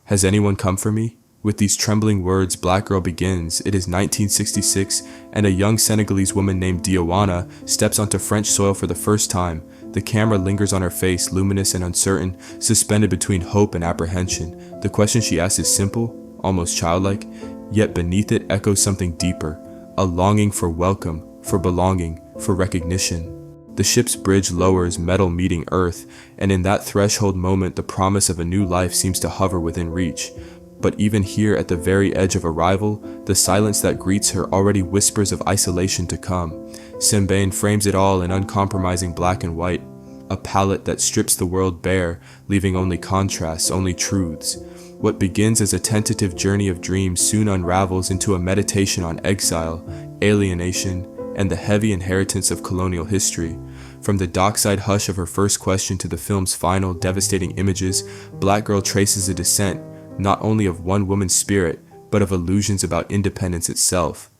Has anyone come for me? With these trembling words, Black Girl begins. It is 1966, and a young Senegalese woman named Diawana steps onto French soil for the first time. The camera lingers on her face, luminous and uncertain, suspended between hope and apprehension. The question she asks is simple, almost childlike, yet beneath it echoes something deeper, a longing for welcome, for belonging, for recognition. The ship's bridge lowers, metal meeting earth, and in that threshold moment the promise of a new life seems to hover within reach. But even here at the very edge of arrival, the silence that greets her already whispers of isolation to come. Sembène frames it all in uncompromising black and white, a palette that strips the world bare, leaving only contrasts, only truths. What begins as a tentative journey of dreams soon unravels into a meditation on exile, alienation, and the heavy inheritance of colonial history. From the dockside hush of her first question to the film's final devastating images, Black Girl traces a descent, not only of one woman's spirit, but of illusions about independence itself.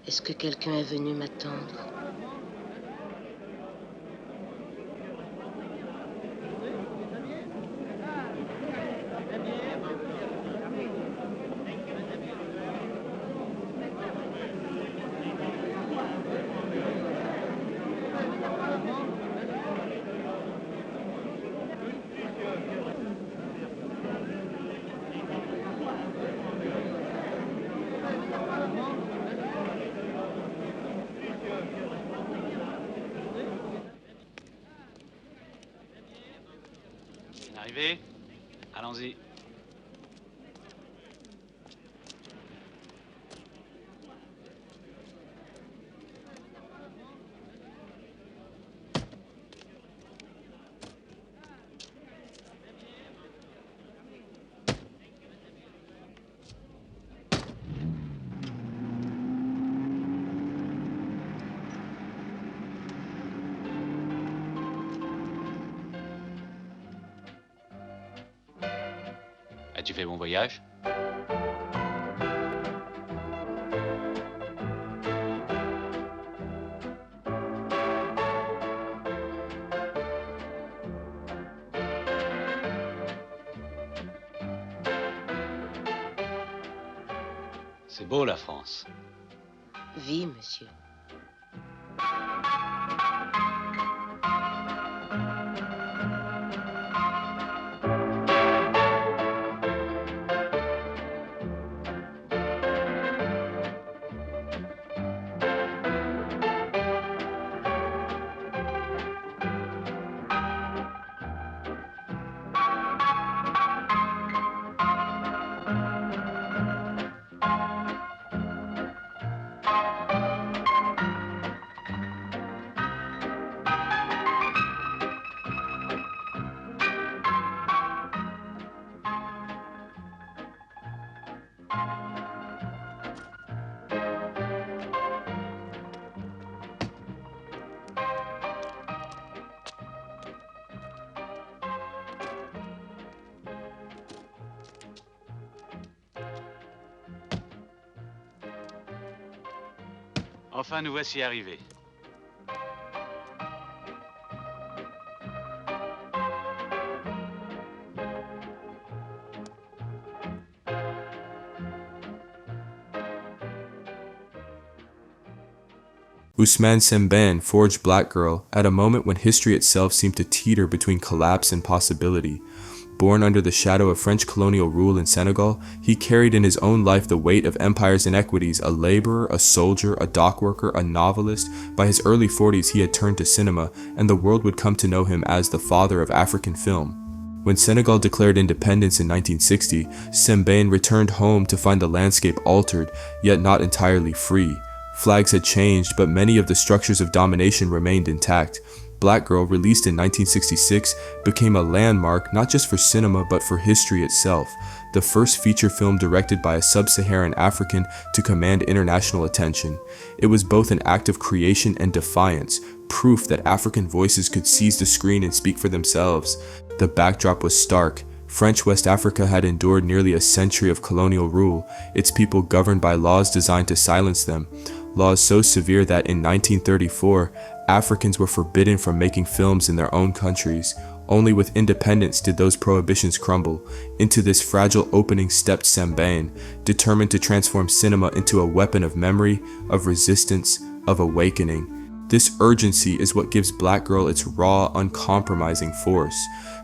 Est-ce que quelqu'un est venu m'attendre? Arrivé? Allons-y. As-tu fait bon voyage? C'est beau la France. Oui, monsieur. Enfin, nous voici arrivés. Ousmane Sembène forged Black Girl at a moment when history itself seemed to teeter between collapse and possibility. Born under the shadow of French colonial rule in Senegal, he carried in his own life the weight of empire's inequities. A laborer, a soldier, a dock worker, a novelist, by his early 40s he had turned to cinema, and the world would come to know him as the father of African film. When Senegal declared independence in 1960, Sembène returned home to find the landscape altered, yet not entirely free. Flags had changed, but many of the structures of domination remained intact. Black Girl, released in 1966, became a landmark not just for cinema but for history itself, the first feature film directed by a sub-Saharan African to command international attention. It was both an act of creation and defiance, proof that African voices could seize the screen and speak for themselves. The backdrop was stark. French West Africa had endured nearly a century of colonial rule, its people governed by laws designed to silence them. Laws so severe that in 1934, Africans were forbidden from making films in their own countries. Only with independence did those prohibitions crumble. Into this fragile opening stepped Sembène, determined to transform cinema into a weapon of memory, of resistance, of awakening. This urgency is what gives Black Girl its raw, uncompromising force.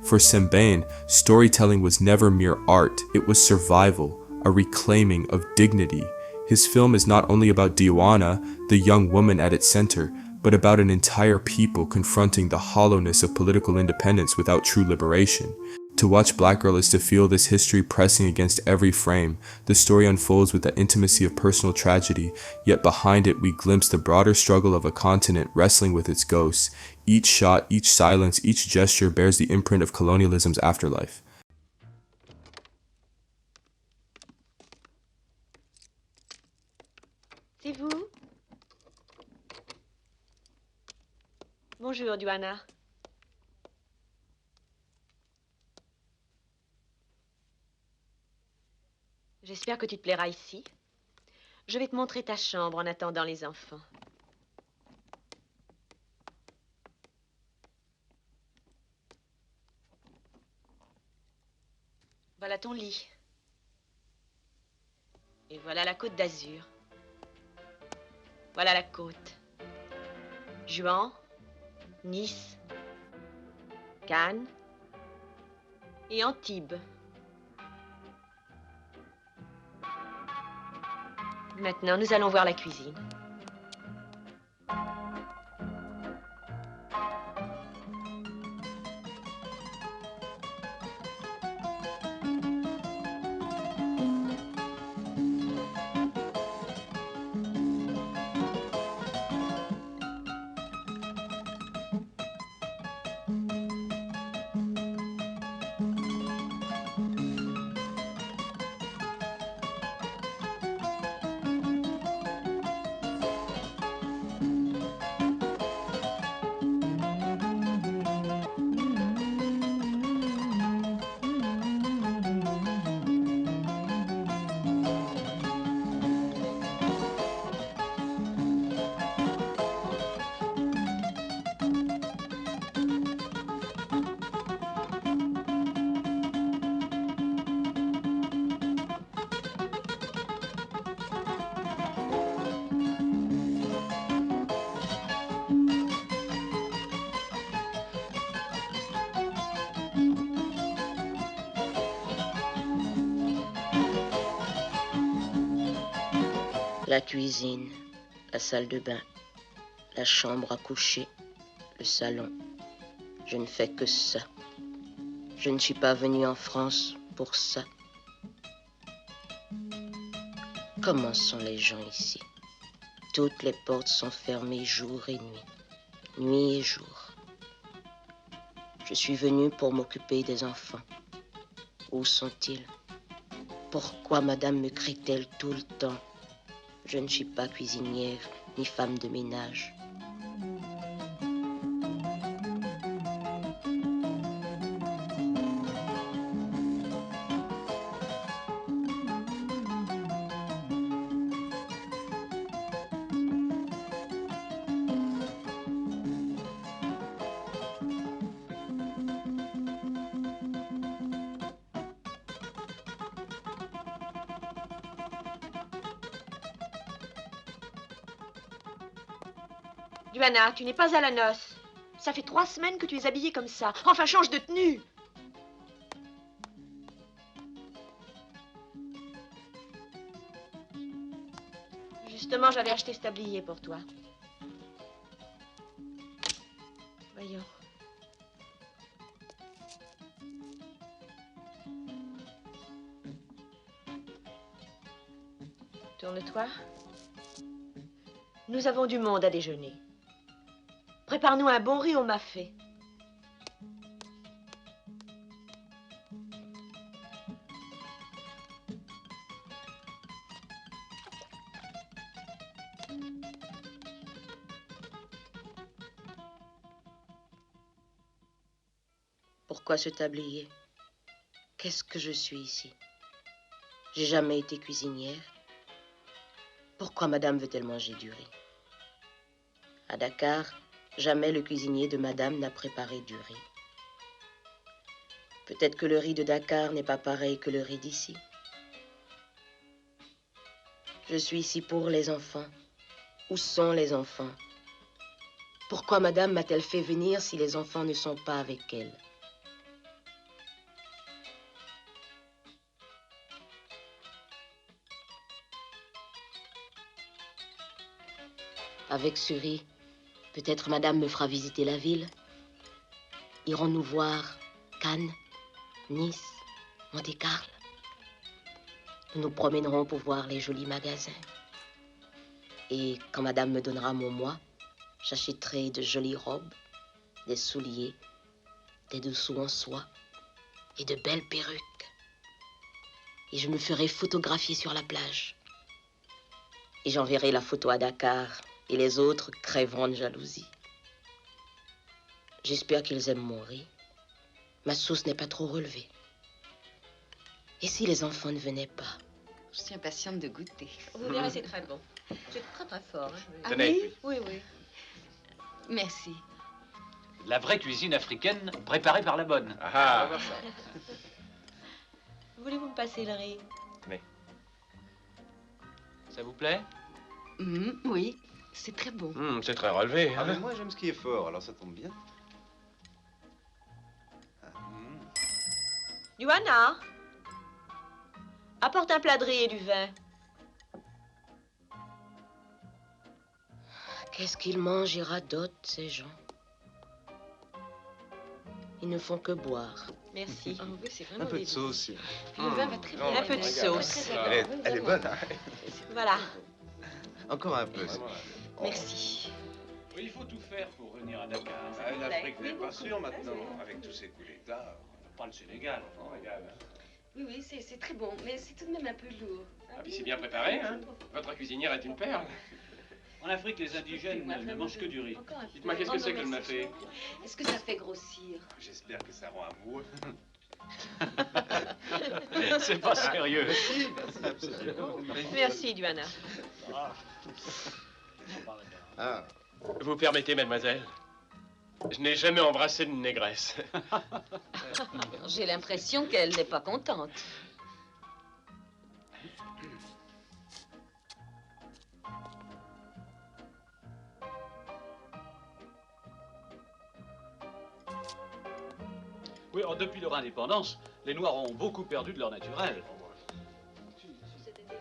For Sembène, storytelling was never mere art, it was survival, a reclaiming of dignity. His film is not only about Diwana, the young woman at its center, but about an entire people confronting the hollowness of political independence without true liberation. To watch Black Girl is to feel this history pressing against every frame. The story unfolds with the intimacy of personal tragedy, yet behind it we glimpse the broader struggle of a continent wrestling with its ghosts. Each shot, each silence, each gesture bears the imprint of colonialism's afterlife. C'est vous? Bonjour, Diwana. J'espère que tu te plairas ici. Je vais te montrer ta chambre en attendant les enfants. Voilà ton lit. Et voilà la Côte d'Azur. Voilà la côte. Juan, Nice, Cannes et Antibes. Maintenant, nous allons voir la cuisine. La cuisine, la salle de bain, la chambre à coucher, le salon. Je ne fais que ça. Je ne suis pas venue en France pour ça. Comment sont les gens ici? Toutes les portes sont fermées jour et nuit. Nuit et jour. Je suis venue pour m'occuper des enfants. Où sont-ils? Pourquoi madame me crie-t-elle tout le temps? Je ne suis pas cuisinière ni femme de ménage. Duana, tu n'es pas à la noce. Ça fait 3 semaines que tu es habillée comme ça. Enfin, change de tenue. Justement, j'avais acheté ce tablier pour toi. Voyons. Tourne-toi. Nous avons du monde à déjeuner. Prépare-nous un bon riz au mafé. Pourquoi ce tablier? Qu'est-ce que je suis ici? J'ai jamais été cuisinière. Pourquoi madame veut-elle manger du riz? À Dakar, jamais le cuisinier de madame n'a préparé du riz. Peut-être que le riz de Dakar n'est pas pareil que le riz d'ici. Je suis ici pour les enfants. Où sont les enfants? Pourquoi madame m'a-t-elle fait venir si les enfants ne sont pas avec elle? Avec ce riz, peut-être madame me fera visiter la ville. Irons-nous voir Cannes, Nice, Monte-Carlo? Nous nous promènerons pour voir les jolis magasins. Et quand madame me donnera mon mois, j'achèterai de jolies robes, des souliers, des dessous en soie et de belles perruques. Et je me ferai photographier sur la plage. Et j'enverrai la photo à Dakar et les autres crèveront de jalousie. J'espère qu'ils aiment mon riz. Ma sauce n'est pas trop relevée. Et si les enfants ne venaient pas? Je suis impatiente de goûter. Vous verrez, c'est très bon. C'est très très fort. Hein. Ah Tenez. oui? Oui. Merci. La vraie cuisine africaine préparée par la bonne. Ah, Voulez-vous me passer le riz? Ça vous plaît? Oui, c'est très bon. c'est très relevé. Ah, Hein? mais moi, j'aime ce qui est fort, alors ça tombe bien. Duana, apporte un plat de riz et du vin. Qu'est-ce qu'ils mangent et radotent, ces gens? Ils ne font que boire. Merci. Ah oui, c'est vraiment Un peu de délicieux. sauce. Le vin va très bien. Un peu de sauce. Très agréable. Elle est bonne. Hein? Voilà. Encore un peu. Merci. Il faut tout faire pour revenir à Dakar. L'Afrique n'est pas sûre maintenant, avec tous ces coups d'État. Pas le Sénégal, enfin, regarde. Oui, c'est très bon, mais c'est tout de même un peu lourd. Ah, puis c'est bien préparé, hein. Votre cuisinière est une perle. En Afrique, les indigènes ne mangent que du riz. Dites-moi, qu'est-ce que c'est qu'elle m'a fait? Est-ce que ça fait grossir? J'espère que ça rend amoureux. C'est pas sérieux. Merci, Duana. Ah, Vous permettez, mademoiselle? Je n'ai jamais embrassé une négresse. J'ai l'impression qu'elle n'est pas contente. Oui, alors, depuis leur indépendance, les Noirs ont beaucoup perdu de leur naturel.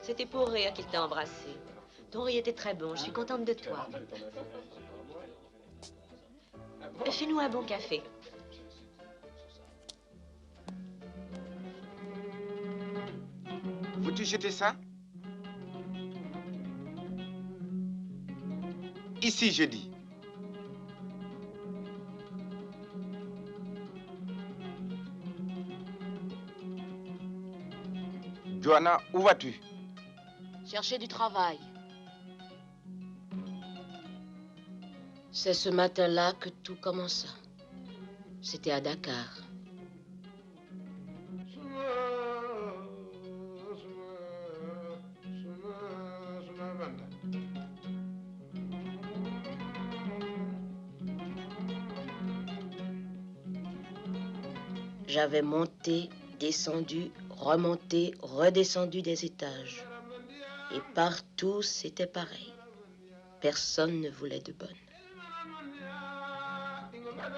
C'était pour rire qu'il t'a embrassé. Ton riz était très bon, je suis contente de toi. Fais-nous un bon café. Veux-tu jeter ça? Ici, je dis. Johanna, où vas-tu? Chercher du travail. C'est ce matin-là que tout commença. C'était à Dakar. J'avais monté, descendu, remonté, redescendu des étages. Et partout, c'était pareil. Personne ne voulait de bonne. Il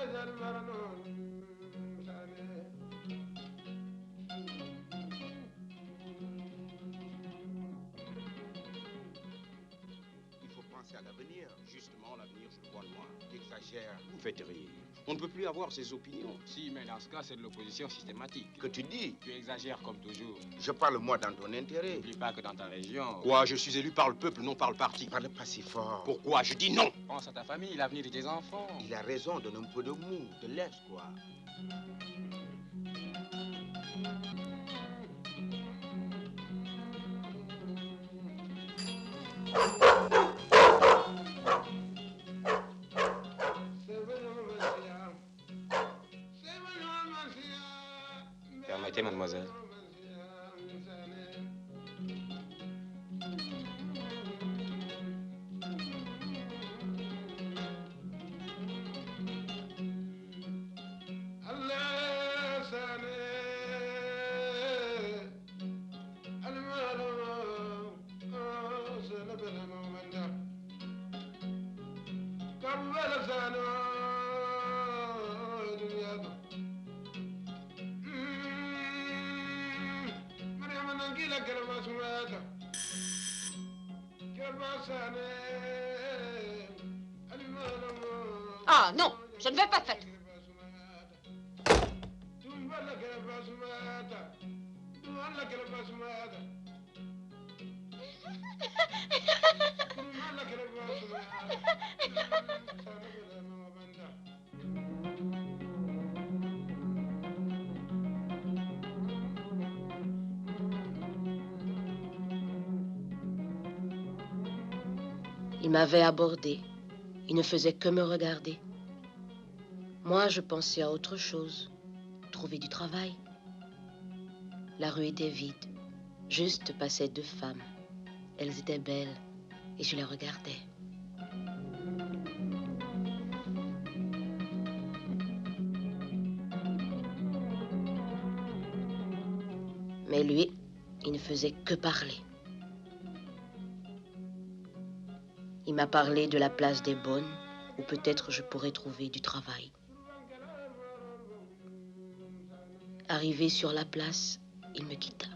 faut penser à l'avenir. Justement, l'avenir, je le vois loin. Tu exagères. Vous faites rire. On ne peut plus avoir ses opinions. Si, mais dans ce cas, c'est de l'opposition systématique. Que tu dis? Tu exagères comme toujours. Je parle moi dans ton intérêt. N'oublie pas que dans ta région... Quoi? Je suis élu par le peuple, non par le parti. Parle pas si fort. Pourquoi? Je dis non. Pense à ta famille, l'avenir de tes enfants. Il a raison, donne un peu de mou, de l'aise, quoi. Permettez, mademoiselle. Ah non, je ne vais pas faire. Il m'avait abordé. Il ne faisait que me regarder. Moi, je pensais à autre chose. Trouver du travail. La rue était vide. Juste passaient deux femmes. Elles étaient belles et je les regardais. Mais lui, il ne faisait que parler. Il m'a parlé de la place des Bonnes, où peut-être je pourrais trouver du travail. Arrivé sur la place, il me quitta.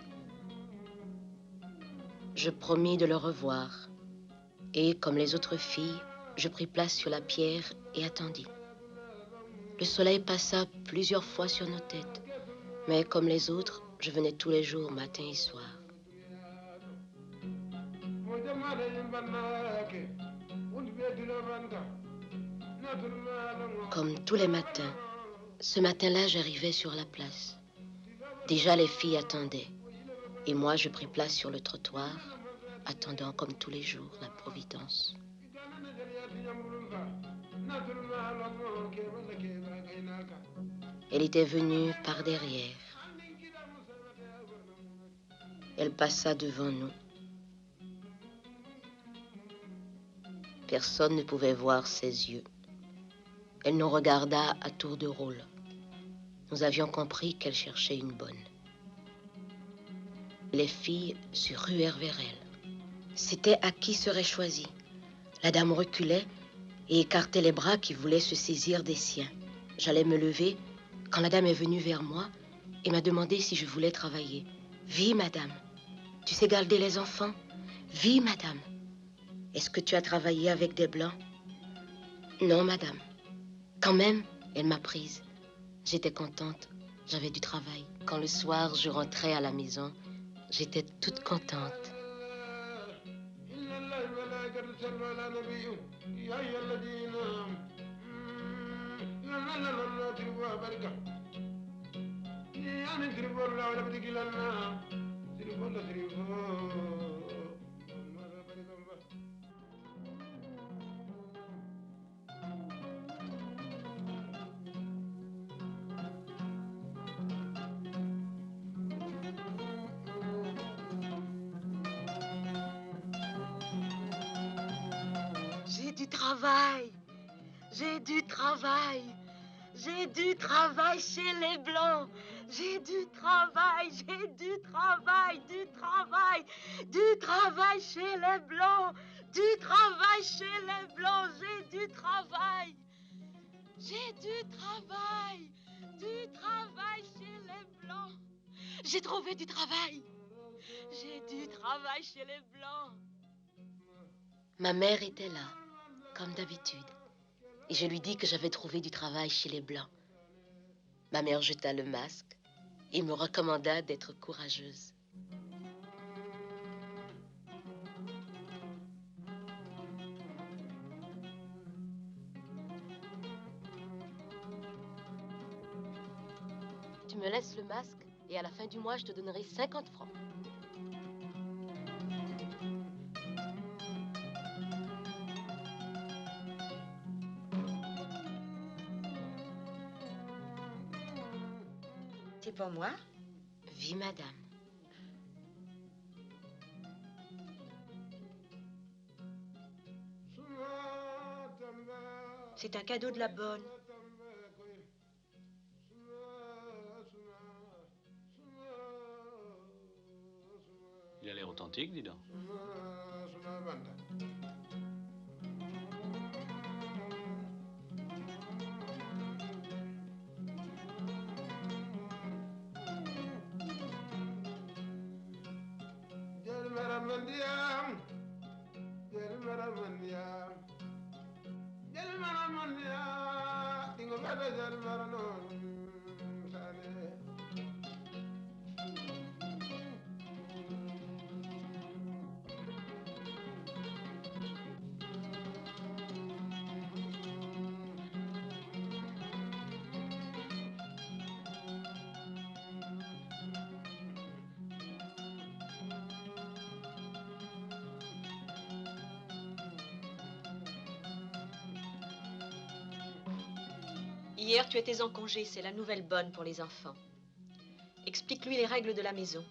Je promis de le revoir. Et, comme les autres filles, je pris place sur la pierre et attendis. Le soleil passa plusieurs fois sur nos têtes. Mais comme les autres, je venais tous les jours, matin et soir. Comme tous les matins, ce matin-là, j'arrivais sur la place. Déjà, les filles attendaient. Et moi, je pris place sur le trottoir, attendant comme tous les jours la providence. Elle était venue par derrière. Elle passa devant nous. Personne ne pouvait voir ses yeux. Elle nous regarda à tour de rôle. Nous avions compris qu'elle cherchait une bonne. Les filles se ruèrent vers elle. C'était à qui serait choisi. La dame reculait et écartait les bras qui voulaient se saisir des siens. J'allais me lever quand la dame est venue vers moi et m'a demandé si je voulais travailler. « Oui, madame. Tu sais garder les enfants? »« Oui, madame. »« Est-ce que tu as travaillé avec des blancs? »« Non, madame. » Quand même, elle m'a prise. J'étais contente. J'avais du travail. Quand le soir, je rentrais à la maison, j'étais toute contente. J'ai du travail. J'ai du travail. J'ai du travail chez les Blancs. J'ai du travail, j'ai du travail, du travail, du travail chez les Blancs. Du travail chez les Blancs, j'ai du travail. J'ai du travail chez les Blancs. J'ai trouvé du travail. J'ai du travail chez les Blancs. Ma mère était là, comme d'habitude. Et je lui dis que j'avais trouvé du travail chez les Blancs. Ma mère jeta le masque et me recommanda d'être courageuse. Tu me laisses le masque et à la fin du mois, je te donnerai 50 francs. C'est pour moi? Oui, madame. C'est un cadeau de la bonne. Il a l'air authentique, dis donc. Hier, tu étais en congé, c'est la nouvelle bonne pour les enfants. Explique-lui les règles de la maison.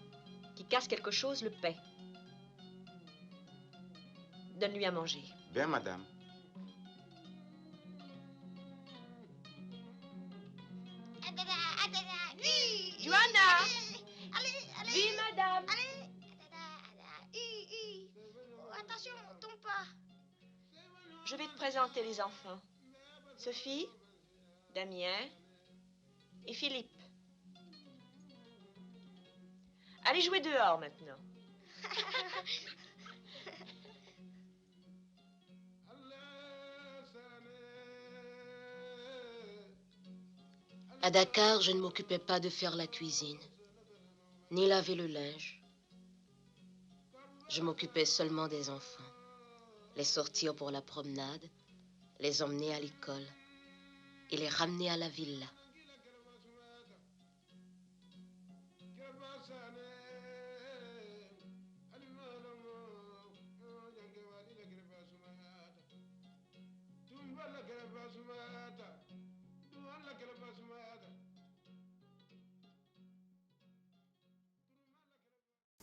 Qui casse quelque chose, le paie. Donne-lui à manger. Bien, madame. Johanna! Oui, madame. Attention, tombe pas. Je vais te présenter les enfants. Sophie, Damien et Philippe. Allez jouer dehors maintenant. À Dakar, je ne m'occupais pas de faire la cuisine, ni laver le linge. Je m'occupais seulement des enfants. Les sortir pour la promenade, les emmener à l'école et les ramener à la villa.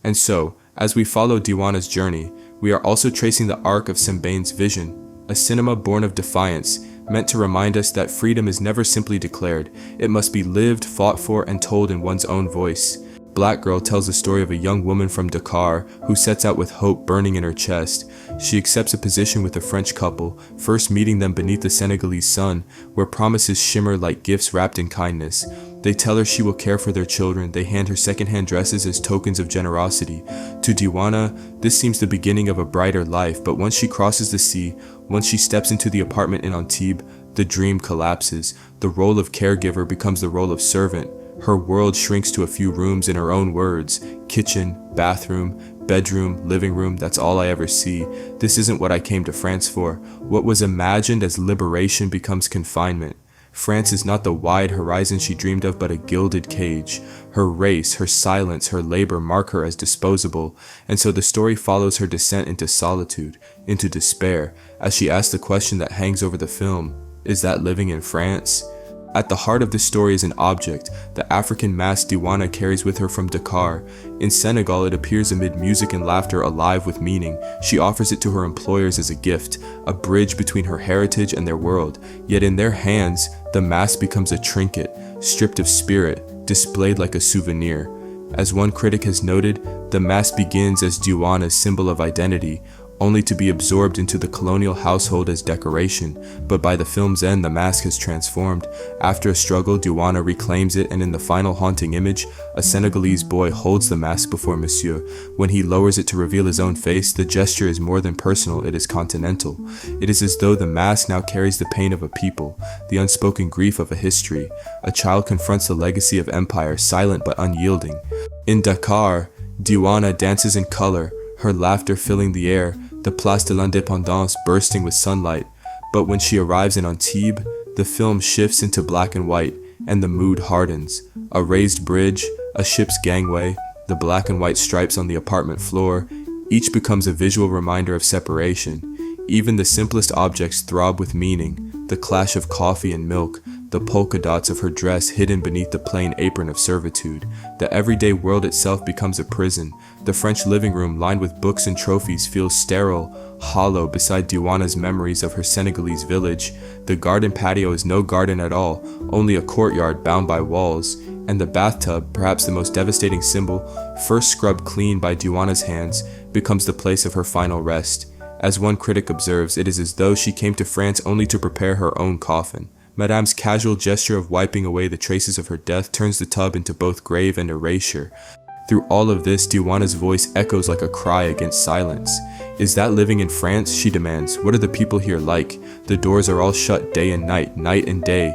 And so, as we follow Diwana's journey, we are also tracing the arc of Sembane's vision, a cinema born of defiance, meant to remind us that freedom is never simply declared, it must be lived, fought for, and told in one's own voice. Black Girl tells the story of a young woman from Dakar who sets out with hope burning in her chest. She accepts a position with a French couple, first meeting them beneath the Senegalese sun, where promises shimmer like gifts wrapped in kindness. They tell her she will care for their children. They hand her secondhand dresses as tokens of generosity. To Diwana, this seems the beginning of a brighter life, but once she crosses the sea, once she steps into the apartment in Antibes, the dream collapses. The role of caregiver becomes the role of servant. Her world shrinks to a few rooms in her own words. Kitchen, bathroom, bedroom, living room, that's all I ever see. This isn't what I came to France for. What was imagined as liberation becomes confinement. France is not the wide horizon she dreamed of, but a gilded cage. Her race, her silence, her labor mark her as disposable, and so the story follows her descent into solitude, into despair, as she asks the question that hangs over the film, is that living in France? At the heart of this story is an object, the African mask Diwana carries with her from Dakar. In Senegal, it appears amid music and laughter, alive with meaning. She offers it to her employers as a gift, a bridge between her heritage and their world. Yet in their hands, the mask becomes a trinket, stripped of spirit, displayed like a souvenir. As one critic has noted, the mask begins as Diwana's symbol of identity, only to be absorbed into the colonial household as decoration, but by the film's end the mask has transformed. After a struggle, Diwana reclaims it, and in the final haunting image, a Senegalese boy holds the mask before Monsieur. When he lowers it to reveal his own face, the gesture is more than personal, it is continental. It is as though the mask now carries the pain of a people, the unspoken grief of a history. A child confronts the legacy of empire, silent but unyielding. In Dakar, Diwana dances in color, her laughter filling the air, the Place de l'Indépendance bursting with sunlight. But when she arrives in Antibes, the film shifts into black and white, and the mood hardens. A raised bridge, a ship's gangway, the black and white stripes on the apartment floor, each becomes a visual reminder of separation. Even the simplest objects throb with meaning, the clash of coffee and milk, the polka dots of her dress hidden beneath the plain apron of servitude. The everyday world itself becomes a prison. The French living room, lined with books and trophies, feels sterile, hollow beside Diwana's memories of her Senegalese village. The garden patio is no garden at all, only a courtyard bound by walls. And the bathtub, perhaps the most devastating symbol, first scrubbed clean by Diwana's hands, becomes the place of her final rest. As one critic observes, it is as though she came to France only to prepare her own coffin. Madame's casual gesture of wiping away the traces of her death turns the tub into both grave and erasure. Through all of this, Diwana's voice echoes like a cry against silence. Is that living in France? She demands. What are the people here like? The doors are all shut day and night and day.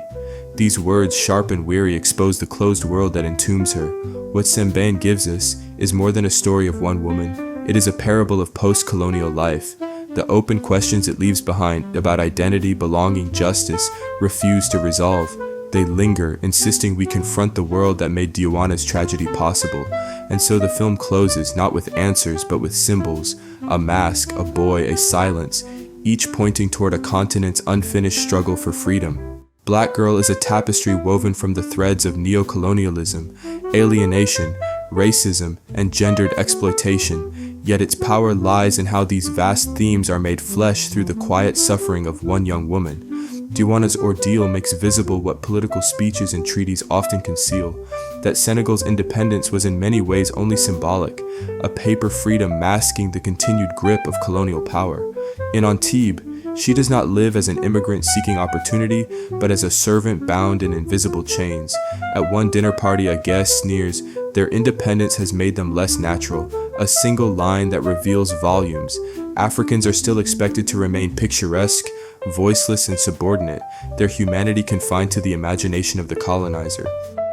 These words, sharp and weary, expose the closed world that entombs her. What Sembène gives us is more than a story of one woman. It is a parable of post-colonial life. The open questions it leaves behind about identity, belonging, justice, refuse to resolve. They linger, insisting we confront the world that made Diwana's tragedy possible. And so the film closes, not with answers, but with symbols. A mask, a boy, a silence, each pointing toward a continent's unfinished struggle for freedom. Black Girl is a tapestry woven from the threads of neo-colonialism, alienation, racism, and gendered exploitation. Yet its power lies in how these vast themes are made flesh through the quiet suffering of one young woman. Diwana's ordeal makes visible what political speeches and treaties often conceal, that Senegal's independence was in many ways only symbolic, a paper freedom masking the continued grip of colonial power. In Antibes, she does not live as an immigrant seeking opportunity, but as a servant bound in invisible chains. At one dinner party, a guest sneers, "Their independence has made them less natural," a single line that reveals volumes. Africans are still expected to remain picturesque, voiceless, and subordinate, their humanity confined to the imagination of the colonizer.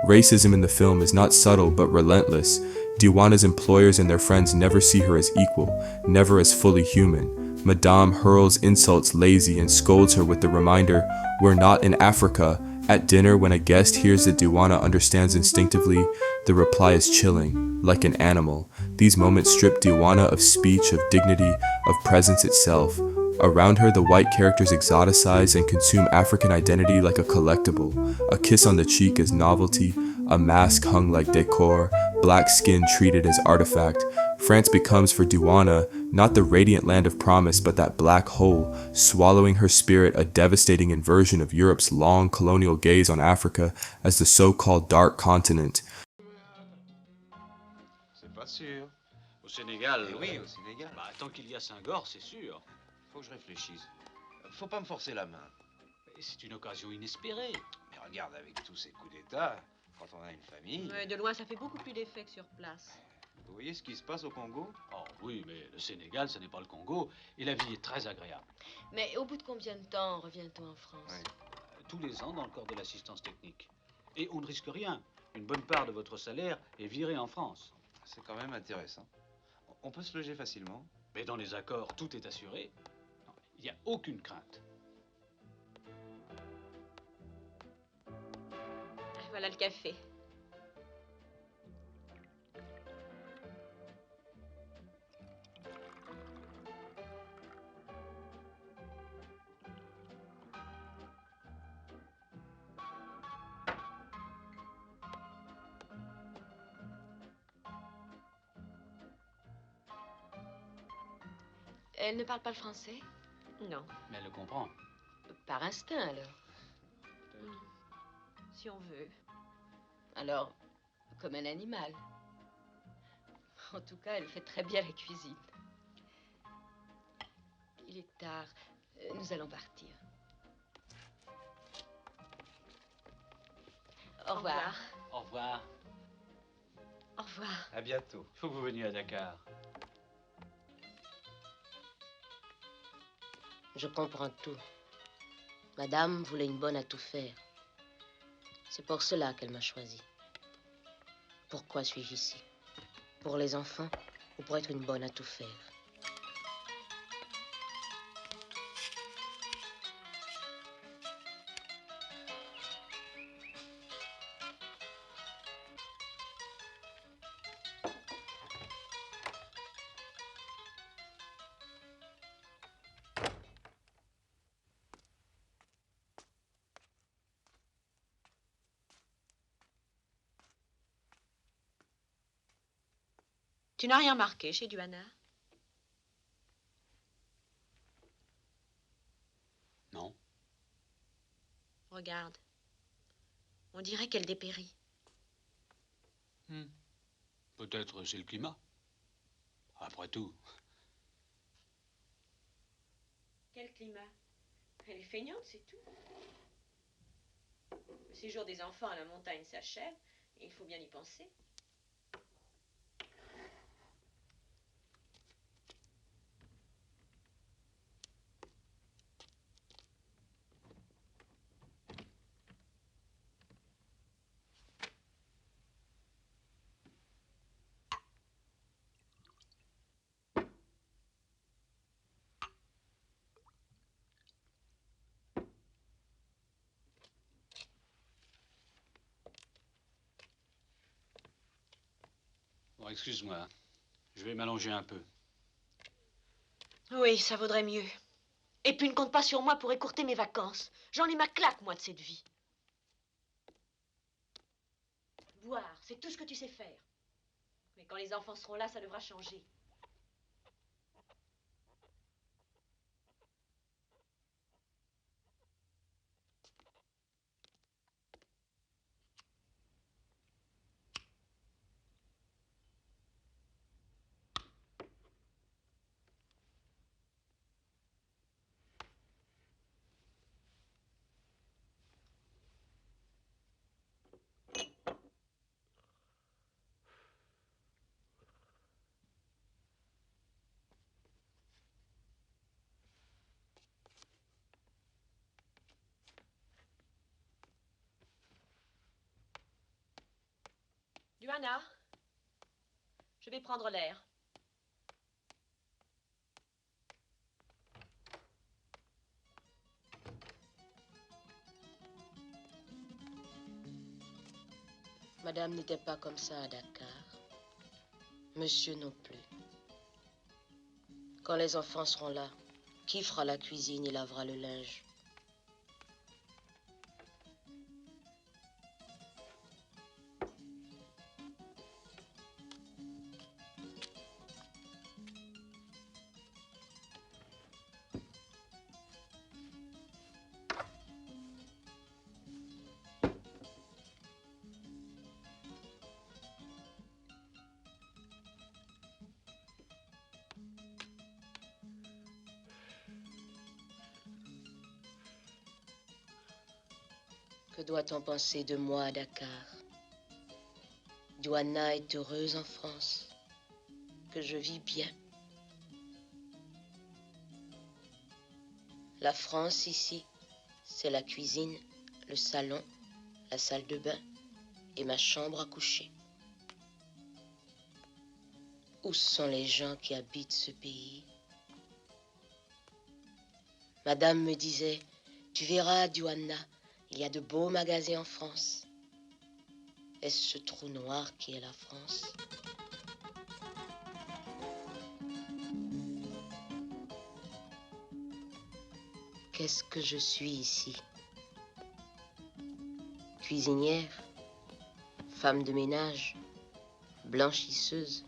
Racism in the film is not subtle but relentless. Diwana's employers and their friends never see her as equal, never as fully human. Madame hurls insults lazy and scolds her with the reminder, "We're not in Africa." At dinner, when a guest hears that Diwana understands instinctively, the reply is chilling, like an animal. These moments strip Diwana of speech, of dignity, of presence itself. Around her, the white characters exoticize and consume African identity like a collectible. A kiss on the cheek is novelty, a mask hung like decor, black skin treated as artifact. France becomes for Diwana not the radiant land of promise, but that black hole, swallowing her spirit, a devastating inversion of Europe's long colonial gaze on Africa as the so-called dark continent. C'est pas sûr. Au Sénégal. Eh oui, au Sénégal. Bah, tant qu'il y a Senghor, c'est sûr. Faut que je réfléchisse. Faut pas me forcer la main. C'est une occasion inespérée. Mais regarde, avec tous ces coups d'État, quand on a une famille... De loin, ça fait beaucoup plus d'effet que sur place. Vous voyez ce qui se passe au Congo? Oh oui, mais le Sénégal, ce n'est pas le Congo, et la vie est très agréable. Mais au bout de combien de temps revient-on en France? Tous les ans dans le corps de l'assistance technique. Et on ne risque rien. Une bonne part de votre salaire est virée en France. C'est quand même intéressant. On peut se loger facilement. Mais dans les accords, tout est assuré. Il n'y a aucune crainte. Voilà le café. Elle ne parle pas le français? Non. Mais elle le comprend. Par instinct, alors. Si on veut. Alors, comme un animal. En tout cas, elle fait très bien la cuisine. Il est tard. Nous allons partir. Au revoir. Au revoir. Au revoir. À bientôt. Il faut que vous veniez à Dakar. Je comprends tout. Madame voulait une bonne à tout faire. C'est pour cela qu'elle m'a choisi. Pourquoi suis-je ici? Pour les enfants ou pour être une bonne à tout faire? Tu n'as rien marqué chez Duana? Non. Regarde. On dirait qu'elle dépérit. Peut-être c'est le climat. Après tout. Quel climat? Elle est feignante, c'est tout. Le séjour des enfants à la montagne s'achève et il faut bien y penser. Bon, excuse-moi. Je vais m'allonger un peu. Oui, ça vaudrait mieux. Et puis ne compte pas sur moi pour écourter mes vacances. J'en ai ma claque, moi, de cette vie. Boire, c'est tout ce que tu sais faire. Mais quand les enfants seront là, ça devra changer. Duana, je vais prendre l'air. Madame n'était pas comme ça à Dakar. Monsieur non plus. Quand les enfants seront là, qui fera la cuisine et lavera le linge? Que doit-on penser de moi à Dakar? Duana est heureuse en France, que je vis bien. La France ici, c'est la cuisine, le salon, la salle de bain et ma chambre à coucher. Où sont les gens qui habitent ce pays? Madame me disait, tu verras, Duana, il y a de beaux magasins en France. Est-ce ce trou noir qui est la France? Qu'est-ce que je suis ici? Cuisinière, femme de ménage, blanchisseuse.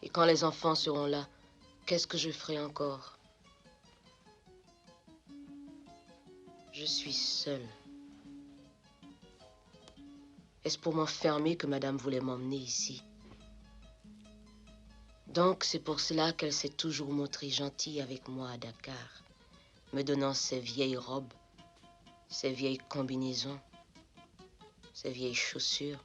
Et quand les enfants seront là, qu'est-ce que je ferai encore? Je suis seule. Est-ce pour m'enfermer que madame voulait m'emmener ici? Donc c'est pour cela qu'elle s'est toujours montrée gentille avec moi à Dakar, me donnant ses vieilles robes, ses vieilles combinaisons, ses vieilles chaussures.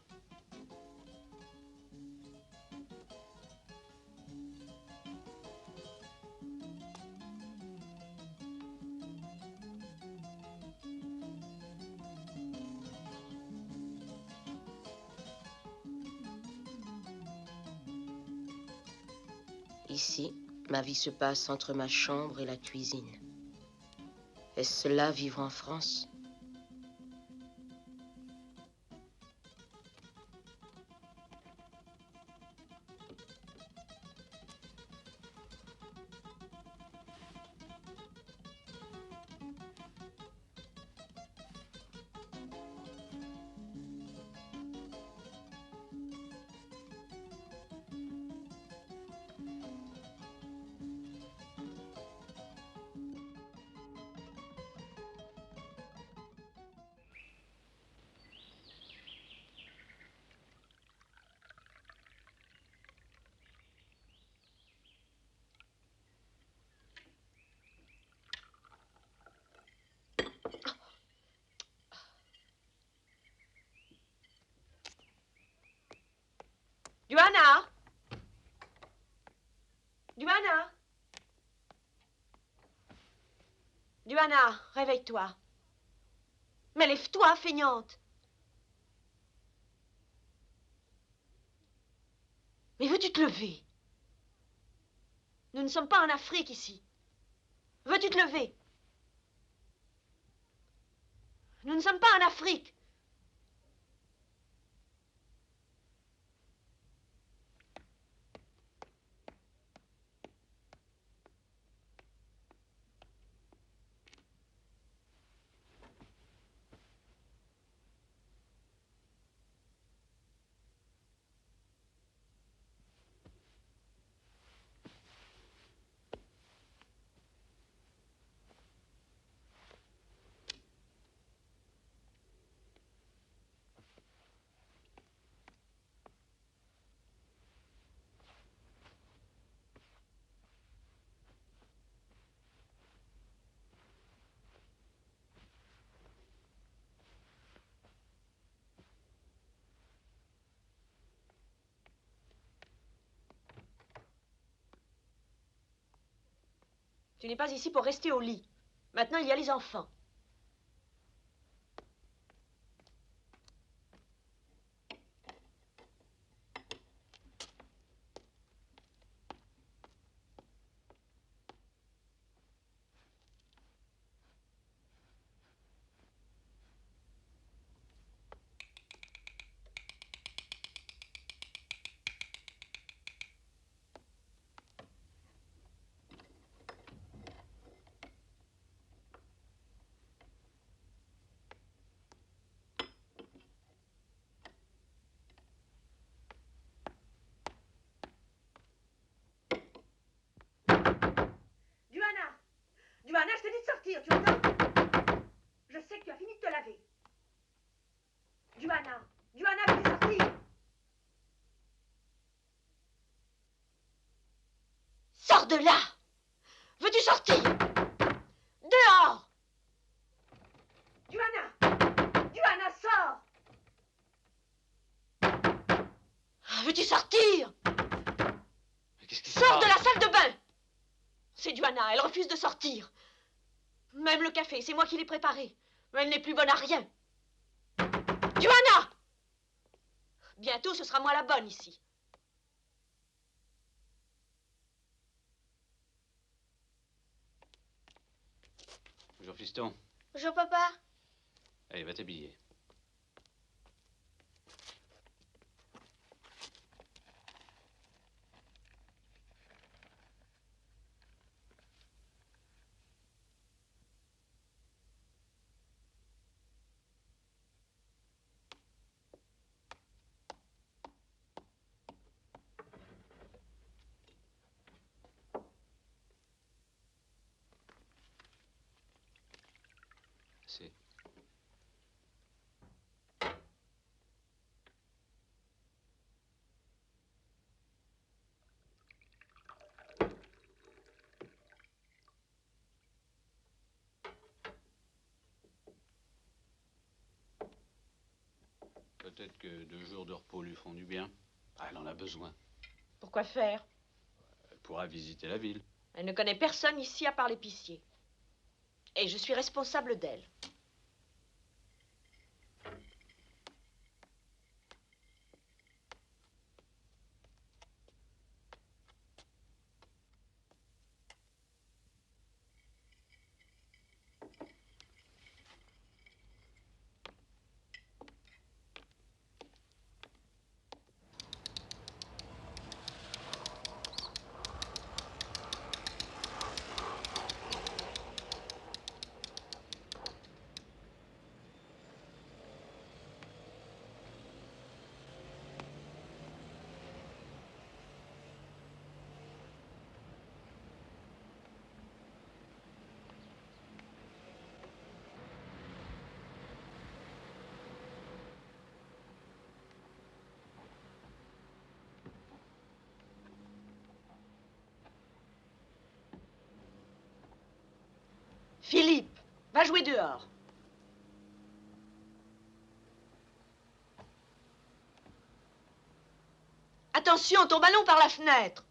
Ici, ma vie se passe entre ma chambre et la cuisine. Est-ce cela, vivre en France? Johanna! Johanna! Johanna, réveille-toi. Mais lève-toi, feignante. Mais veux-tu te lever? Nous ne sommes pas en Afrique ici. Veux-tu te lever? Nous ne sommes pas en Afrique. Tu n'es pas ici pour rester au lit. Maintenant, il y a les enfants. Johanna, je te dis de sortir, tu entends? Je sais que tu as fini de te laver. Johanna, veux-tu sortir? Sors de là! Veux-tu sortir? Dehors! Johanna, sors! Veux-tu sortir? Sors de la salle de bain! C'est Johanna, elle refuse de sortir. Même le café, c'est moi qui l'ai préparé. Mais elle n'est plus bonne à rien. Johanna! Bientôt, ce sera moi la bonne ici. Bonjour, fiston. Bonjour, papa. Allez, va t'habiller. C'est... Peut-être que 2 jours de repos lui feront du bien. Ah, elle en a besoin. Pourquoi faire? Elle pourra visiter la ville. Elle ne connaît personne ici à part l'épicier. Et je suis responsable d'elle. Philippe, va jouer dehors. Attention, ton ballon par la fenêtre.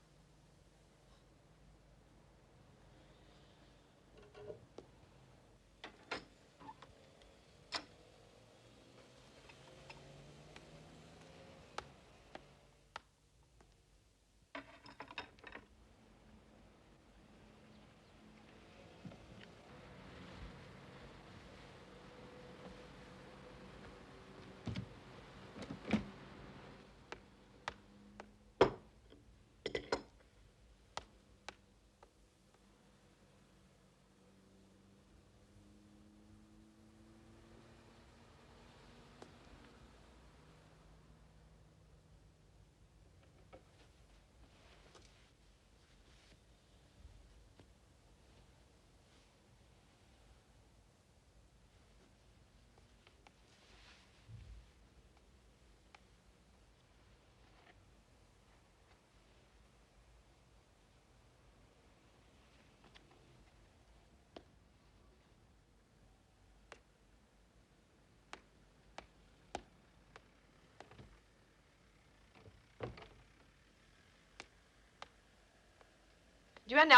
Duana,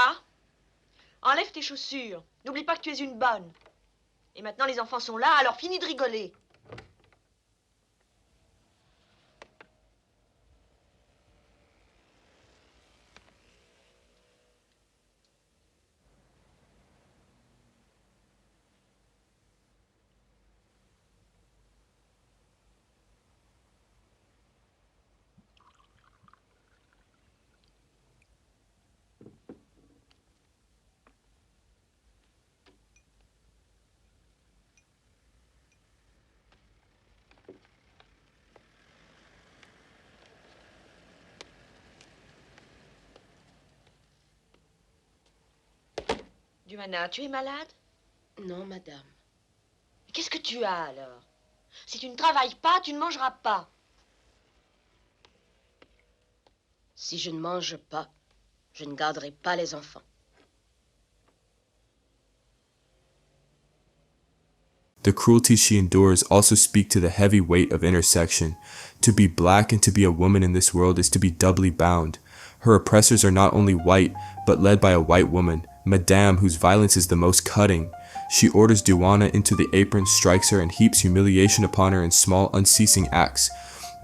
enlève tes chaussures. N'oublie pas que tu es une bonne. Et maintenant, les enfants sont là, alors finis de rigoler. Duana, tu es malade? Non, madame. Qu'est-ce que tu as alors? Si tu ne travailles pas, tu ne mangeras pas. Si je ne mange pas, je ne garderai pas les enfants. The cruelties she endures also speak to the heavy weight of intersection. To be black and to be a woman in this world is to be doubly bound. Her oppressors are not only white, but led by a white woman, Madame, whose violence is the most cutting. She orders Duana into the apron, strikes her, and heaps humiliation upon her in small, unceasing acts.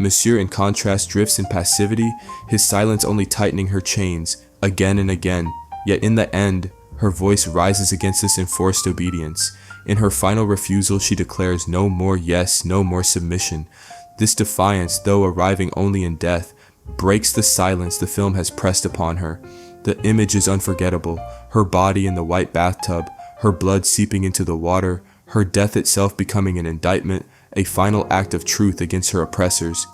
Monsieur, in contrast, drifts in passivity, his silence only tightening her chains, again and again. Yet in the end, her voice rises against this enforced obedience. In her final refusal, she declares no more yes, no more submission. This defiance, though arriving only in death, breaks the silence the film has pressed upon her. The image is unforgettable, her body in the white bathtub, her blood seeping into the water, her death itself becoming an indictment, a final act of truth against her oppressors.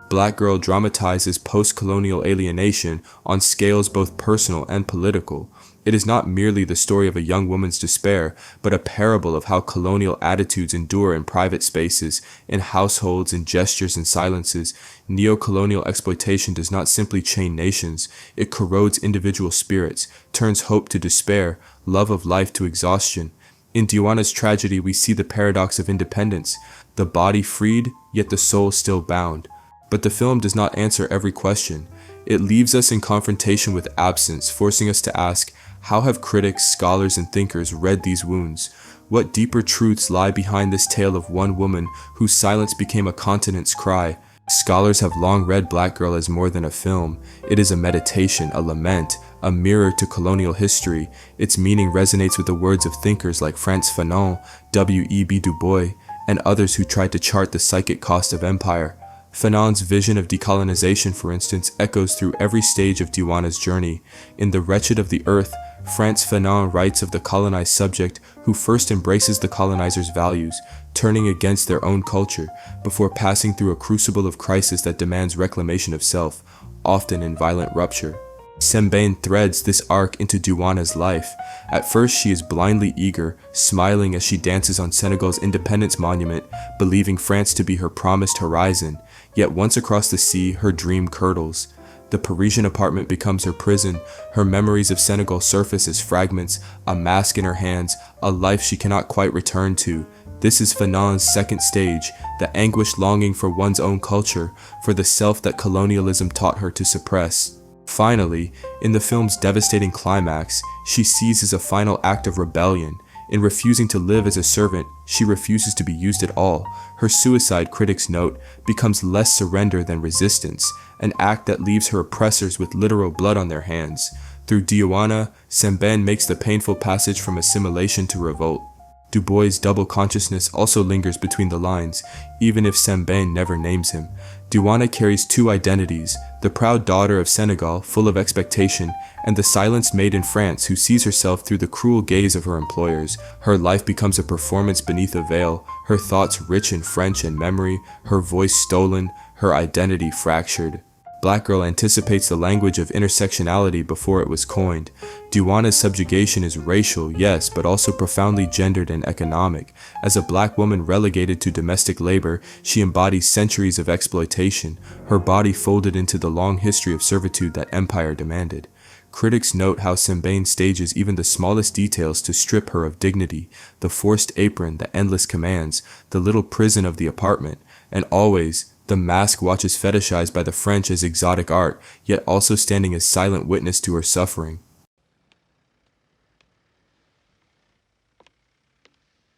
Black Girl dramatizes post-colonial alienation on scales both personal and political. It is not merely the story of a young woman's despair, but a parable of how colonial attitudes endure in private spaces, in households, in gestures and silences. Neo-colonial exploitation does not simply chain nations, it corrodes individual spirits, turns hope to despair, love of life to exhaustion. In Diana's tragedy, we see the paradox of independence, the body freed, yet the soul still bound. But the film does not answer every question. It leaves us in confrontation with absence, forcing us to ask, how have critics, scholars, and thinkers read these wounds? What deeper truths lie behind this tale of one woman whose silence became a continent's cry? Scholars have long read Black Girl as more than a film. It is a meditation, a lament, a mirror to colonial history. Its meaning resonates with the words of thinkers like Frantz Fanon, W.E.B. Du Bois, and others who tried to chart the psychic cost of empire. Fanon's vision of decolonization, for instance, echoes through every stage of Diana's journey. In The Wretched of the Earth, Frantz Fanon writes of the colonized subject who first embraces the colonizer's values, turning against their own culture, before passing through a crucible of crisis that demands reclamation of self, often in violent rupture. Sembène threads this arc into Diana's life. At first she is blindly eager, smiling as she dances on Senegal's independence monument, believing France to be her promised horizon. Yet once across the sea, her dream curdles. The Parisian apartment becomes her prison, her memories of Senegal surface as fragments, a mask in her hands, a life she cannot quite return to. This is Fanon's second stage, the anguished longing for one's own culture, for the self that colonialism taught her to suppress. Finally, in the film's devastating climax, she seizes a final act of rebellion. In refusing to live as a servant, she refuses to be used at all. Her suicide, critics note, becomes less surrender than resistance, an act that leaves her oppressors with literal blood on their hands. Through Diana, Sembène makes the painful passage from assimilation to revolt. Du Bois' double consciousness also lingers between the lines, even if Sembène never names him. Diana carries two identities, the proud daughter of Senegal, full of expectation, and the silenced maid in France who sees herself through the cruel gaze of her employers. Her life becomes a performance beneath a veil, her thoughts rich in French and memory, her voice stolen, her identity fractured. Black Girl anticipates the language of intersectionality before it was coined. Diana's subjugation is racial, yes, but also profoundly gendered and economic. As a black woman relegated to domestic labor, she embodies centuries of exploitation, her body folded into the long history of servitude that empire demanded. Critics note how Sembène stages even the smallest details to strip her of dignity, the forced apron, the endless commands, the little prison of the apartment, and always, the mask watches fetishized by the French as exotic art, yet also standing as silent witness to her suffering.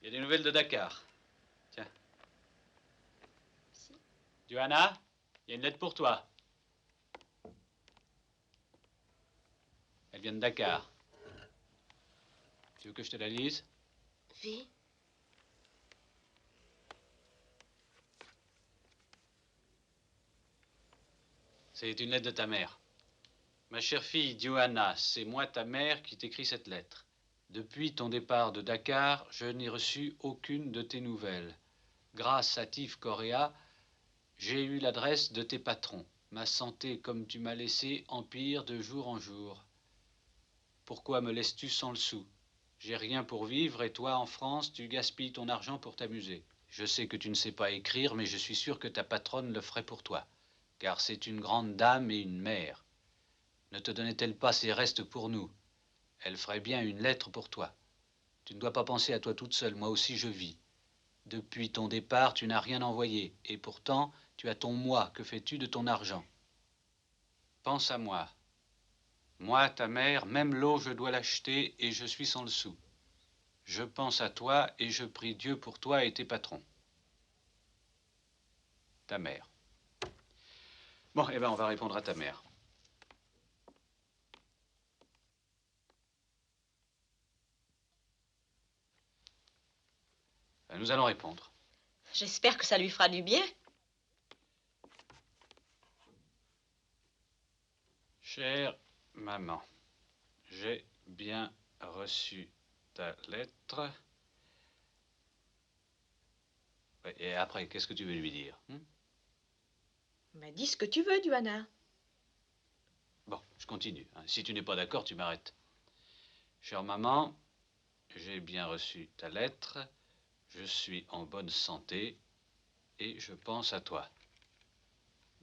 Il y a des nouvelles de Dakar. Tiens. Johanna, il y a une lettre pour toi. Elle vient de Dakar. Tu veux que je te la lise? Oui. C'est une lettre de ta mère. Ma chère fille Johanna, c'est moi, ta mère, qui t'écris cette lettre. Depuis ton départ de Dakar, je n'ai reçu aucune de tes nouvelles. Grâce à Tif Correa, j'ai eu l'adresse de tes patrons. Ma santé, comme tu m'as laissé, empire de jour en jour. Pourquoi me laisses-tu sans le sou? J'ai rien pour vivre et toi, en France, tu gaspilles ton argent pour t'amuser. Je sais que tu ne sais pas écrire, mais je suis sûr que ta patronne le ferait pour toi. Car c'est une grande dame et une mère. Ne te donnait-elle pas ses restes pour nous? Elle ferait bien une lettre pour toi. Tu ne dois pas penser à toi toute seule, moi aussi je vis. Depuis ton départ, tu n'as rien envoyé, et pourtant, tu as ton moi. Que fais-tu de ton argent? Pense à moi. Moi, ta mère, même l'eau, je dois l'acheter, et je suis sans le sou. Je pense à toi, et je prie Dieu pour toi et tes patrons. Ta mère. Bon, eh ben, on va répondre à ta mère. Nous allons répondre. J'espère que ça lui fera du bien. Chère maman, j'ai bien reçu ta lettre. Ouais, et après, qu'est-ce que tu veux lui dire? Mais dis ce que tu veux, Johanna. Bon, je continue. Si tu n'es pas d'accord, tu m'arrêtes. Chère maman, j'ai bien reçu ta lettre. Je suis en bonne santé et je pense à toi.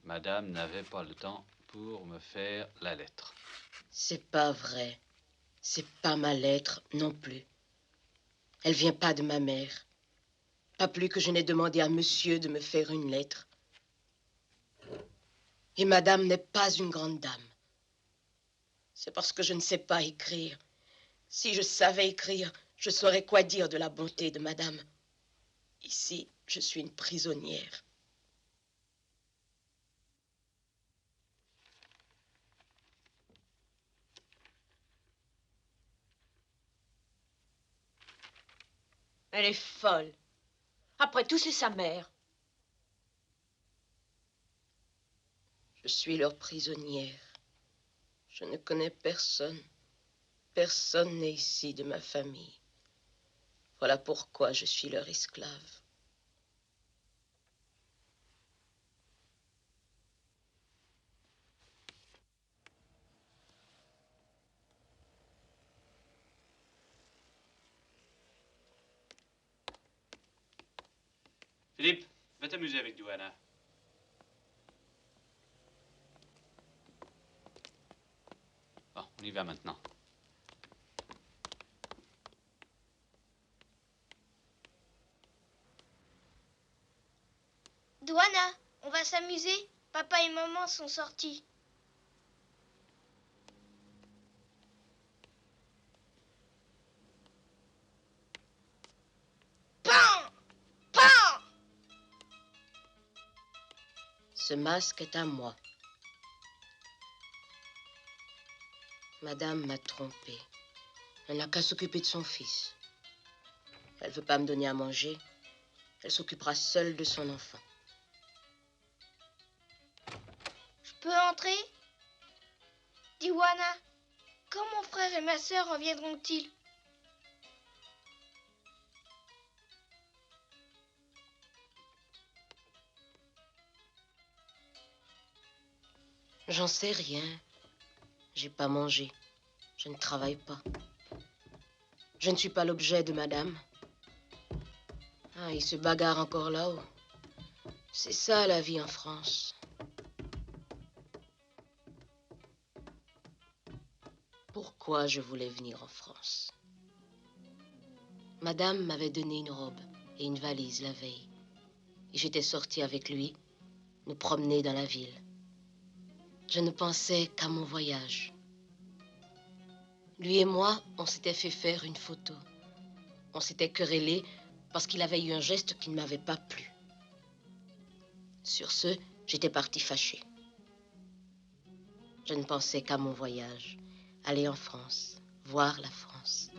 Madame n'avait pas le temps pour me faire la lettre. C'est pas vrai. C'est pas ma lettre non plus. Elle vient pas de ma mère. Pas plus que je n'ai demandé à monsieur de me faire une lettre. Et madame n'est pas une grande dame. C'est parce que je ne sais pas écrire. Si je savais écrire, je saurais quoi dire de la bonté de madame. Ici, je suis une prisonnière. Elle est folle. Après tout, c'est sa mère. Je suis leur prisonnière. Je ne connais personne. Personne n'est ici de ma famille. Voilà pourquoi je suis leur esclave. Philippe, va t'amuser avec Johanna. Bon, on y va maintenant. Douana, on va s'amuser. Papa et maman sont sortis. Pan! Pan! Ce masque est à moi. Madame m'a trompée. Elle n'a qu'à s'occuper de son fils. Elle ne veut pas me donner à manger. Elle s'occupera seule de son enfant. Je peux entrer? Diwana, quand mon frère et ma sœur reviendront-ils? J'en sais rien. J'ai pas mangé. Je ne travaille pas. Je ne suis pas l'objet de madame. Ah, il se bagarre encore là-haut. C'est ça la vie en France. Pourquoi je voulais venir en France? Madame m'avait donné une robe et une valise la veille. Et j'étais sortie avec lui, nous promener dans la ville. Je ne pensais qu'à mon voyage. Lui et moi, on s'était fait faire une photo. On s'était querellé parce qu'il avait eu un geste qui ne m'avait pas plu. Sur ce, j'étais partie fâchée. Je ne pensais qu'à mon voyage, aller en France, voir la France.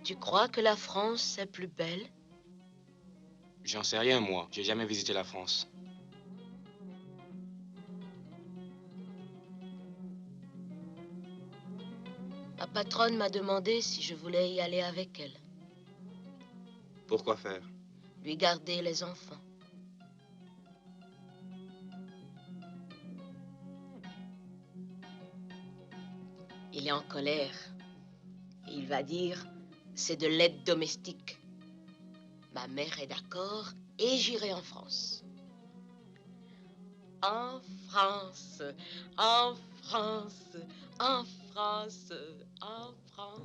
Tu crois que la France est plus belle? J'en sais rien, moi. J'ai jamais visité la France. Ma patronne m'a demandé si je voulais y aller avec elle. Pourquoi faire? Lui garder les enfants. Il est en colère. Et il va dire, c'est de l'aide domestique. Ma mère est d'accord et j'irai en France. En France, en France, en France, en France.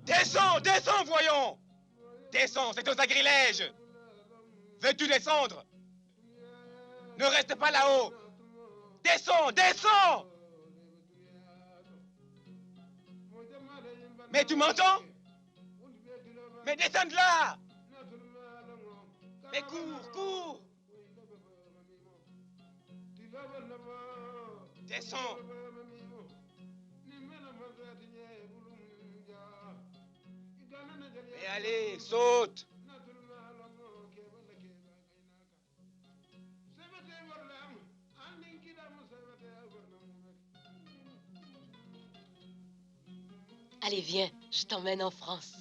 Descends, descends, voyons! Descends, c'est un sacrilège! Veux-tu descendre? Ne reste pas là-haut! Descends, descends! Mais tu m'entends? Mais descends de là! Mais cours, cours! Descends! Mais allez, saute! Allez, viens, je t'emmène en France.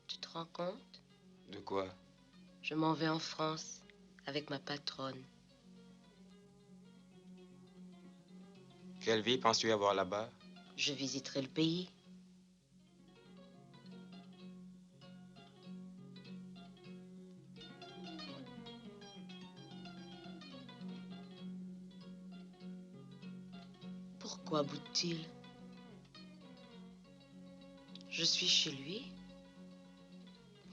Tu te rends compte? De quoi? Je m'en vais en France avec ma patronne. Quelle vie penses-tu avoir là-bas? Je visiterai le pays. Pourquoi boude-t-il? Je suis chez lui.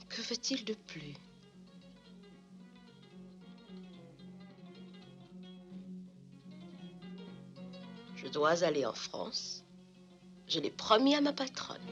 Que veut-il de plus? Je dois aller en France. Je l'ai promis à ma patronne.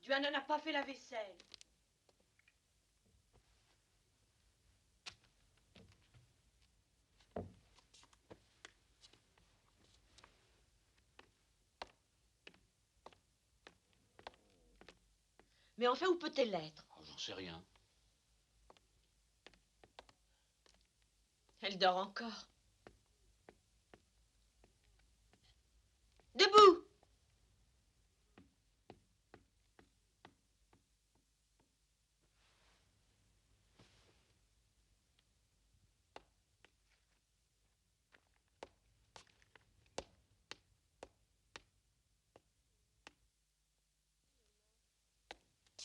Johanna n'a pas fait la vaisselle. Mais enfin, où peut-elle être? Oh, j'en sais rien. Elle dort encore. Debout!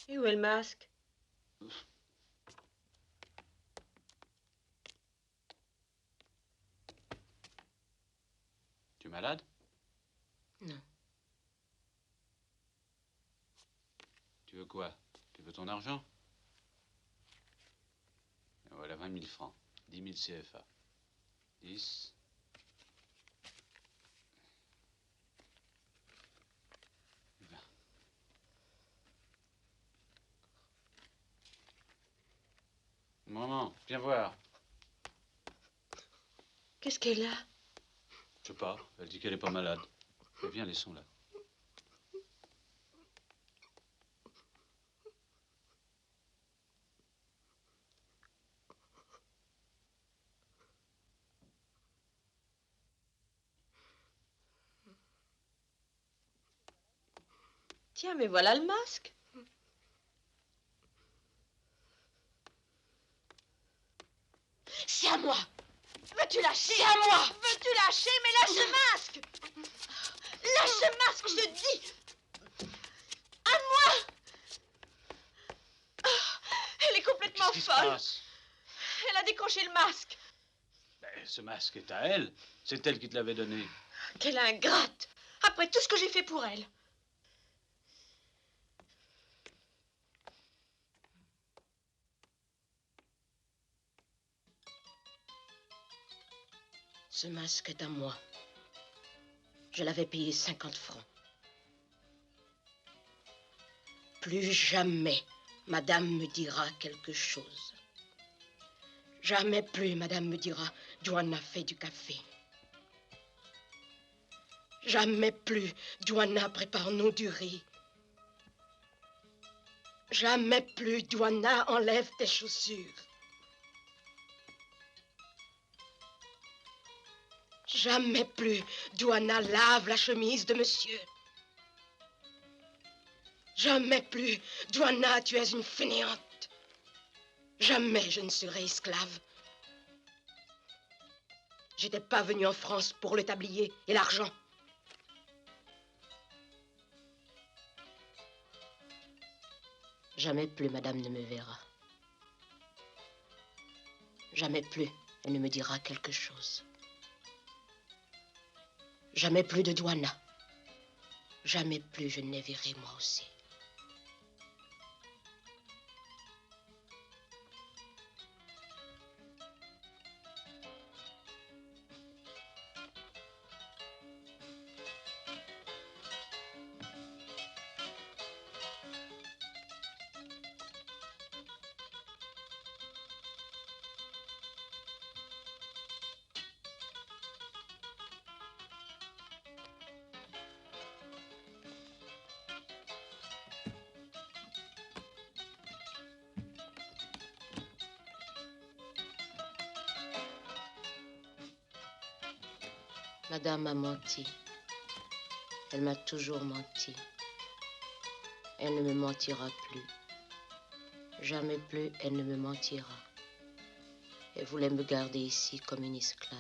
Et où est le masque? Tu es malade? Non. Tu veux quoi? Tu veux ton argent? Et voilà 20 000 francs. 10 000 CFA. 10. Maman, viens voir. Qu'est-ce qu'elle a? Je sais pas, elle dit qu'elle est pas malade. Mais viens, laissons-la. Tiens, mais voilà le masque. C'est à moi. Veux-tu lâcher? C'est à moi. Veux-tu lâcher? Mais lâche ce masque. Lâche ce masque, je te dis. À moi. Elle est complètement Qu'est-ce qui se folle. passe? Elle a décroché le masque. Ben, ce masque est à elle. C'est elle qui te l'avait donné. Quelle ingrate. Après tout ce que j'ai fait pour elle. Ce masque est à moi. Je l'avais payé 50 francs. Plus jamais madame me dira quelque chose. Jamais plus madame me dira Joanna fait du café. Jamais plus Joanna prépare-nous du riz. Jamais plus Joanna enlève tes chaussures. Jamais plus Joanna lave la chemise de monsieur. Jamais plus Joanna, tu es une fainéante. Jamais je ne serai esclave. J'étais pas venue en France pour le tablier et l'argent. Jamais plus madame ne me verra. Jamais plus elle ne me dira quelque chose. Jamais plus de Joanna. Jamais plus je ne les verrai moi aussi. Madame a menti. Elle m'a toujours menti. Elle ne me mentira plus. Jamais plus elle ne me mentira. Elle voulait me garder ici comme une esclave.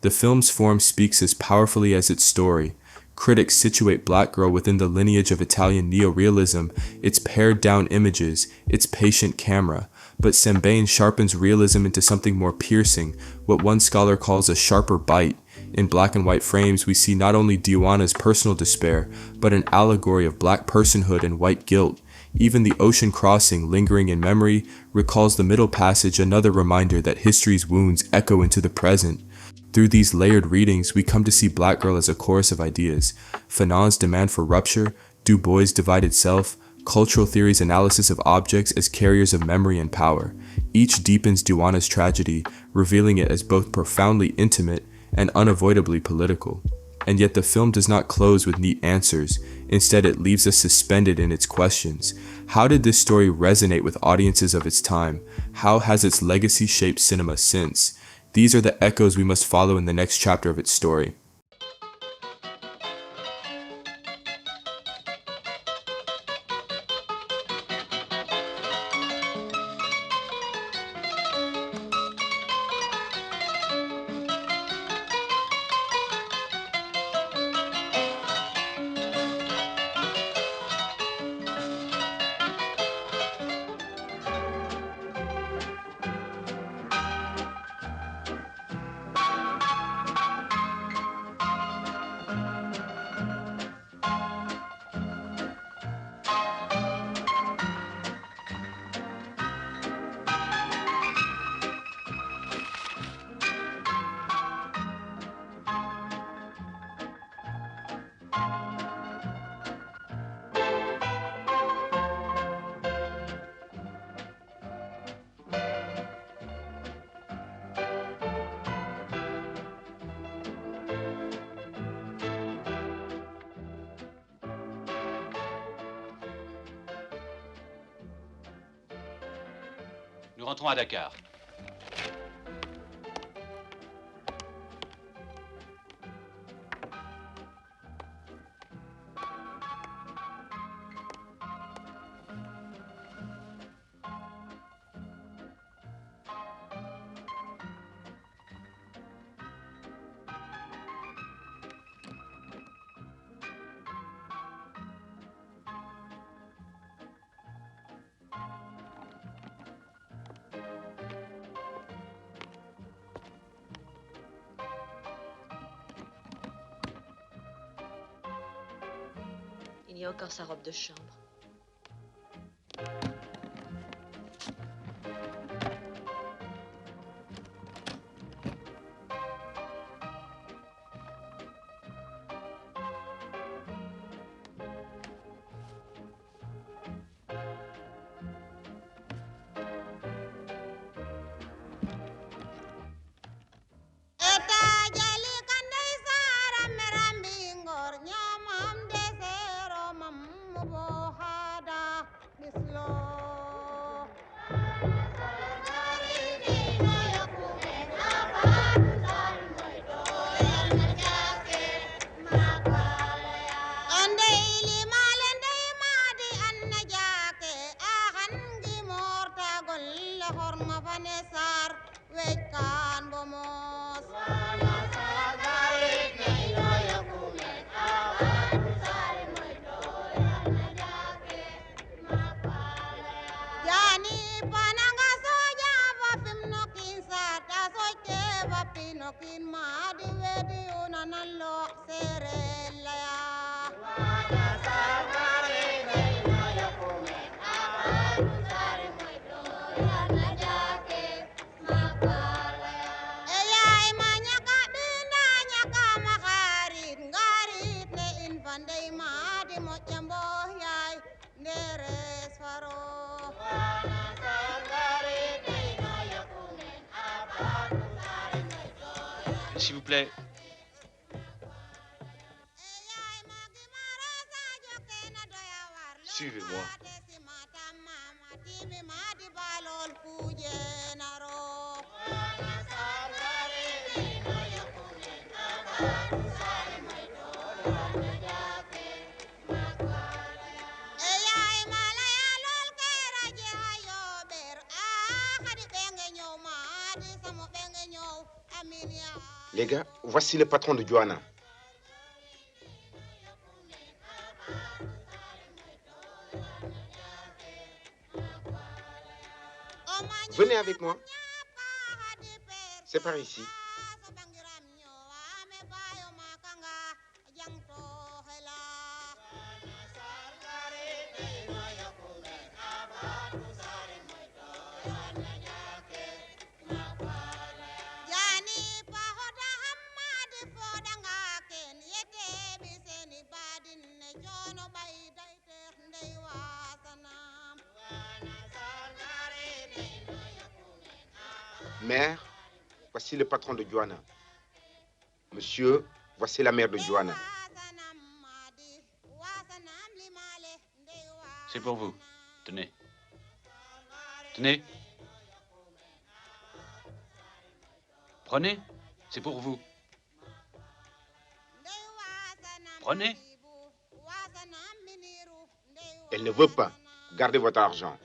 The film's form speaks as powerfully as its story. Critics situate Black Girl within the lineage of Italian neorealism, its pared-down images, its patient camera, but Sembène sharpens realism into something more piercing, what one scholar calls a sharper bite. In black and white frames, we see not only Diwanna's personal despair, but an allegory of black personhood and white guilt. Even the ocean crossing, lingering in memory, recalls the middle passage, another reminder that history's wounds echo into the present. Through these layered readings, we come to see Black Girl as a chorus of ideas. Fanon's demand for rupture, Du Bois' divided self, cultural theory's analysis of objects as carriers of memory and power. Each deepens Diwanna's tragedy, revealing it as both profoundly intimate and unavoidably political. And yet the film does not close with neat answers. Instead, it leaves us suspended in its questions. How did this story resonate with audiences of its time? How has its legacy shaped cinema since? These are the echoes we must follow in the next chapter of its story. Nous rentrons à Dakar. y a encore sa robe de chambre. S'il vous plaît. Suivez-moi. Les gars, voici le patron de Johanna. Venez avec moi. C'est par ici. Mère, voici le patron de Johanna. Monsieur, voici la mère de Johanna. C'est pour vous. Tenez. Tenez. Prenez. C'est pour vous. Prenez. Elle ne veut pas. Gardez votre argent.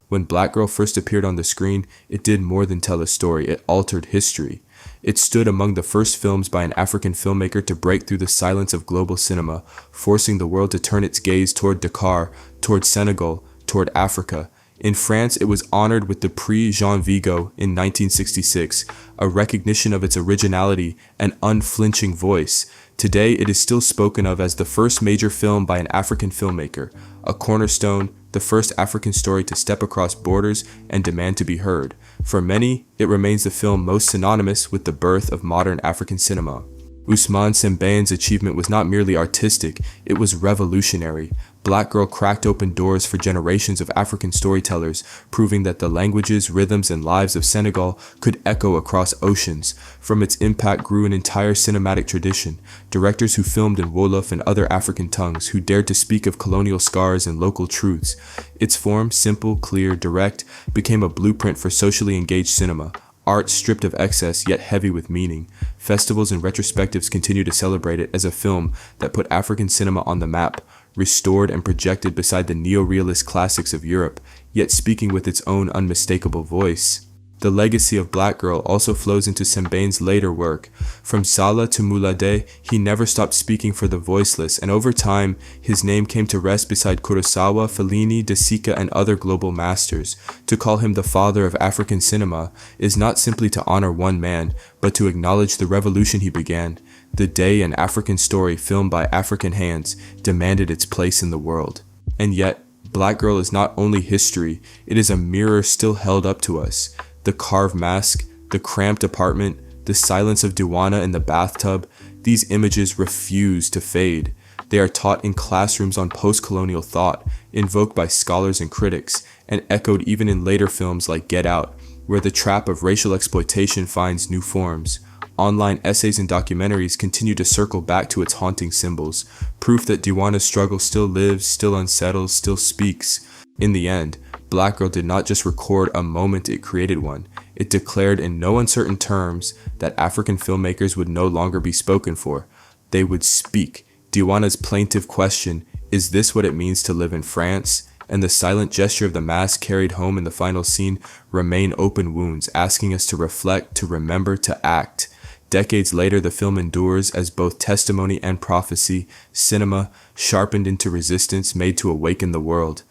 When Black Girl first appeared on the screen, it did more than tell a story, it altered history. It stood among the first films by an African filmmaker to break through the silence of global cinema, forcing the world to turn its gaze toward Dakar, toward Senegal, toward Africa. In France, it was honored with the Prix Jean Vigo in 1966, a recognition of its originality and unflinching voice. Today, it is still spoken of as the first major film by an African filmmaker, a cornerstone, the first African story to step across borders and demand to be heard. For many, it remains the film most synonymous with the birth of modern African cinema. Ousmane Sembène's achievement was not merely artistic, it was revolutionary. Black Girl cracked open doors for generations of African storytellers, proving that the languages, rhythms, and lives of Senegal could echo across oceans. From its impact grew an entire cinematic tradition, directors who filmed in Wolof and other African tongues, who dared to speak of colonial scars and local truths. Its form, simple, clear, direct, became a blueprint for socially engaged cinema. Art stripped of excess, yet heavy with meaning. Festivals and retrospectives continue to celebrate it as a film that put African cinema on the map, restored and projected beside the neo-realist classics of Europe, yet speaking with its own unmistakable voice. The legacy of Black Girl also flows into Sembène's later work. From Sala to Moulade, he never stopped speaking for the voiceless, and over time, his name came to rest beside Kurosawa, Fellini, De Sica, and other global masters. To call him the father of African cinema is not simply to honor one man, but to acknowledge the revolution he began. The day an African story filmed by African hands demanded its place in the world. And yet, Black Girl is not only history, it is a mirror still held up to us. The carved mask, the cramped apartment, the silence of Douana in the bathtub, these images refuse to fade. They are taught in classrooms on post-colonial thought, invoked by scholars and critics, and echoed even in later films like Get Out, where the trap of racial exploitation finds new forms. Online essays and documentaries continue to circle back to its haunting symbols, proof that Douana's struggle still lives, still unsettles, still speaks. In the end, Black Girl did not just record a moment, it created one. It declared in no uncertain terms that African filmmakers would no longer be spoken for. They would speak. Douana's plaintive question, "Is this what it means to live in France?" and the silent gesture of the mask carried home in the final scene remain open wounds, asking us to reflect, to remember, to act. Decades later, the film endures as both testimony and prophecy, cinema sharpened into resistance made to awaken the world.